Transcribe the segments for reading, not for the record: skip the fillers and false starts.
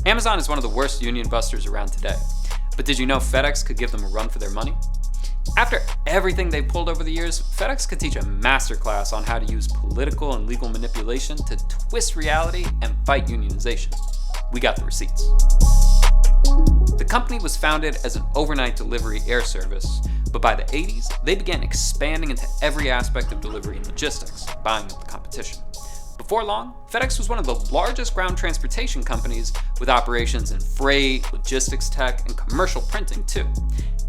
Amazon is one of the worst union busters around today. But did you know FedEx could give them a run for their money? After everything they've pulled over the years, FedEx could teach a masterclass on how to use political and legal manipulation to twist reality and fight unionization. We got the receipts. The company was founded as an overnight delivery air service, but by the 80s, they began expanding into every aspect of delivery and logistics, buying up the competition. Before long, FedEx was one of the largest ground transportation companies with operations in freight, logistics tech, and commercial printing too.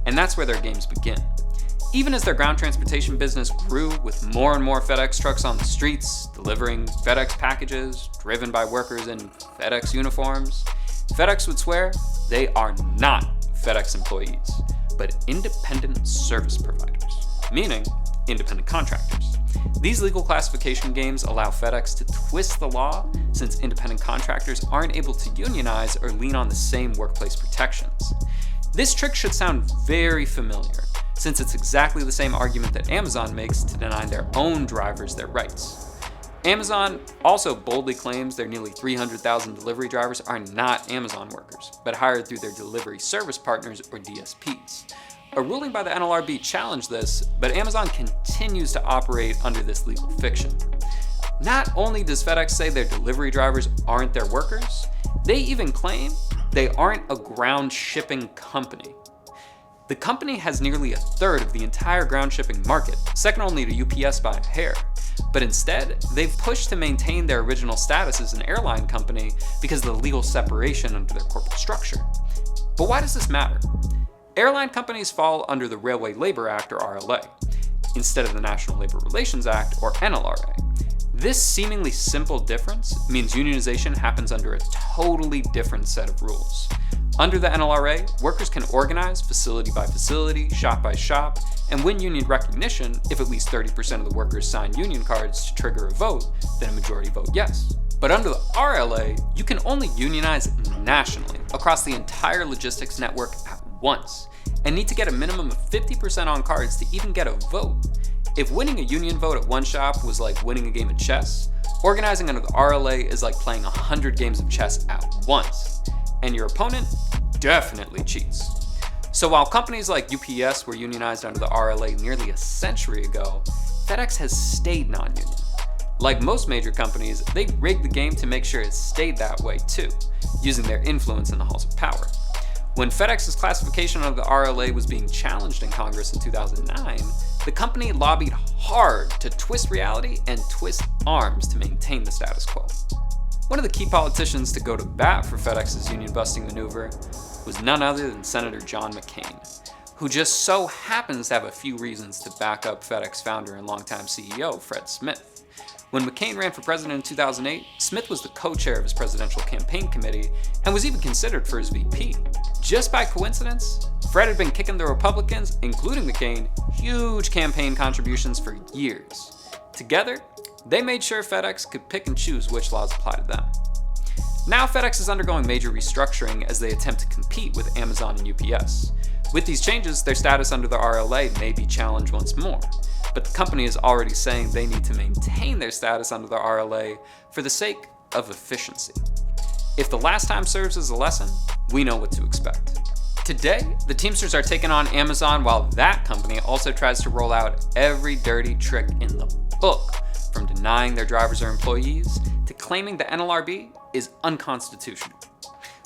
And that's where their games begin. Even as their ground transportation business grew with more and more FedEx trucks on the streets, delivering FedEx packages, driven by workers in FedEx uniforms, FedEx would swear they are not FedEx employees, but independent service providers, meaning independent contractors. These legal classification games allow FedEx to twist the law since independent contractors aren't able to unionize or lean on the same workplace protections. This trick should sound very familiar, since it's exactly the same argument that Amazon makes to deny their own drivers their rights. Amazon also boldly claims their nearly 300,000 delivery drivers are not Amazon workers, but hired through their delivery service partners or DSPs. A ruling by the NLRB challenged this, but Amazon continues to operate under this legal fiction. Not only does FedEx say their delivery drivers aren't their workers, they even claim they aren't a ground shipping company. The company has nearly a third of the entire ground shipping market, second only to UPS by a hair. But instead, they've pushed to maintain their original status as an airline company because of the legal separation under their corporate structure. But why does this matter? Airline companies fall under the Railway Labor Act, or RLA, instead of the National Labor Relations Act, or NLRA. This seemingly simple difference means unionization happens under a totally different set of rules. Under the NLRA, workers can organize facility by facility, shop by shop, and win union recognition if at least 30% of the workers sign union cards to trigger a vote, then a majority vote yes. But under the RLA, you can only unionize nationally across the entire logistics network at once, and need to get a minimum of 50% on cards to even get a vote. If winning a union vote at one shop was like winning a game of chess, organizing under the RLA is like playing 100 games of chess at once, and your opponent definitely cheats. So while companies like UPS were unionized under the RLA nearly a century ago, FedEx has stayed non-union. Like most major companies, they rigged the game to make sure it stayed that way too, using their influence in the halls of power. When FedEx's classification under the RLA was being challenged in Congress in 2009, the company lobbied hard to twist reality and twist arms to maintain the status quo. One of the key politicians to go to bat for FedEx's union-busting maneuver was none other than Senator John McCain, who just so happens to have a few reasons to back up FedEx founder and longtime CEO Fred Smith. When McCain ran for president in 2008, Smith was the co-chair of his presidential campaign committee and was even considered for his VP. Just by coincidence, Fred had been kicking the Republicans, including McCain, huge campaign contributions for years. Together, they made sure FedEx could pick and choose which laws apply to them. Now FedEx is undergoing major restructuring as they attempt to compete with Amazon and UPS. With these changes, their status under the RLA may be challenged once more, but the company is already saying they need to maintain their status under the RLA for the sake of efficiency. If the last time serves as a lesson, we know what to expect. Today, the Teamsters are taking on Amazon while that company also tries to roll out every dirty trick in the book, from denying their drivers are employees to claiming the NLRB is unconstitutional.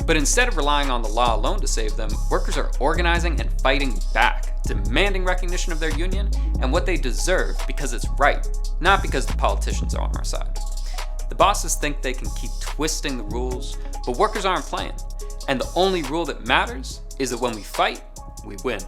But instead of relying on the law alone to save them, workers are organizing and fighting back, demanding recognition of their union and what they deserve because it's right, not because the politicians are on our side. The bosses think they can keep twisting the rules, but workers aren't playing. And the only rule that matters is that when we fight, we win.